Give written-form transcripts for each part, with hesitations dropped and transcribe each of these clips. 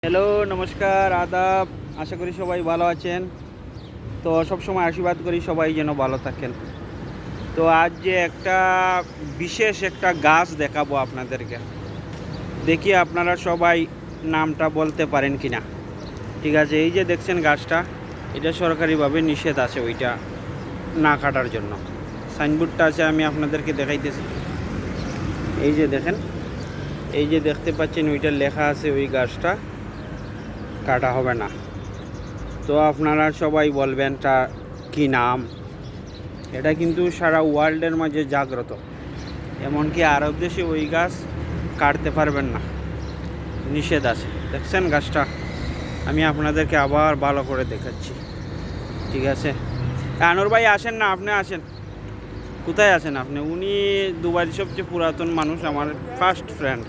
Hello, নমস্কার, আদাব। আশা করি সবাই ভালো আছেন। তো সবসময় আশীর্বাদ করি সবাই যেন ভালো থাকেন। তো আজ যে একটা বিশেষ একটা গাছ দেখাবো আপনাদেরকে, দেখি আপনারা সবাই নামটা বলতে পারেন কি না। ঠিক আছে, এই যে দেখছেন গাছটা, এটা সরকারিভাবে নিষেধ আছে ওইটা না কাটার জন্য। সাইনবোর্ডটা আছে, আমি আপনাদেরকে দেখাইতেছি। এই যে দেখেন, এই যে দেখতে পাচ্ছেন ওইটা লেখা আছে ওই গাছটা কাটা হবে না। তো আপনারা সবাই বলবেন তা কী নাম। এটা কিন্তু সারা ওয়ার্ল্ডের মাঝে জাগ্রত, এমনকি আরব দেশে ওই গাছ কাটতে পারবেন না, নিষেধ আছে। দেখছেন গাছটা, আমি আপনাদেরকে আবার ভালো করে দেখাচ্ছি। ঠিক আছে, আনোর ভাই আসেন না, আপনি আসেন। কোথায় আছেন আপনি? উনি দুবাইয়ের সবচেয়ে পুরাতন মানুষ, আমার ফার্স্ট ফ্রেন্ড,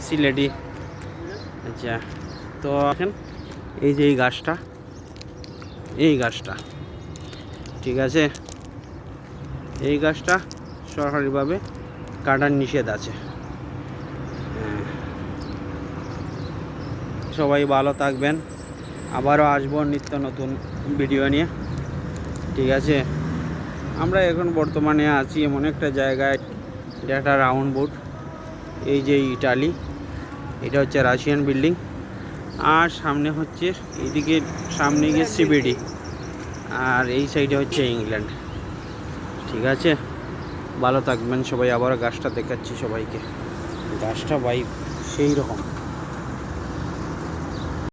সিলেটি। আচ্ছা, তো এখন এই যে এই গাছটা ঠিক আছে, এই গাছটা সরকারিভাবে কাটার নিষেধ আছে। হ্যাঁ, সবাই ভালো থাকবেন। আবারও আসবো নিত্য নতুন ভিডিও নিয়ে। ঠিক আছে, আমরা এখন বর্তমানে আছি এমন একটা জায়গায়, এটা একটা রাউন্ড বোর্ড। এই যে ইটালি, এটা হচ্ছে রাশিয়ান বিল্ডিং, আর সামনে হচ্ছে এইদিকে সামনে গিয়ে সিবিডি, আর এই সাইডে হচ্ছে ইংল্যান্ড। ঠিক আছে, ভালো থাকবেন সবাই। আবার গাছটা দেখাচ্ছি সবাইকে। গাছটা ভাই সেই রকম।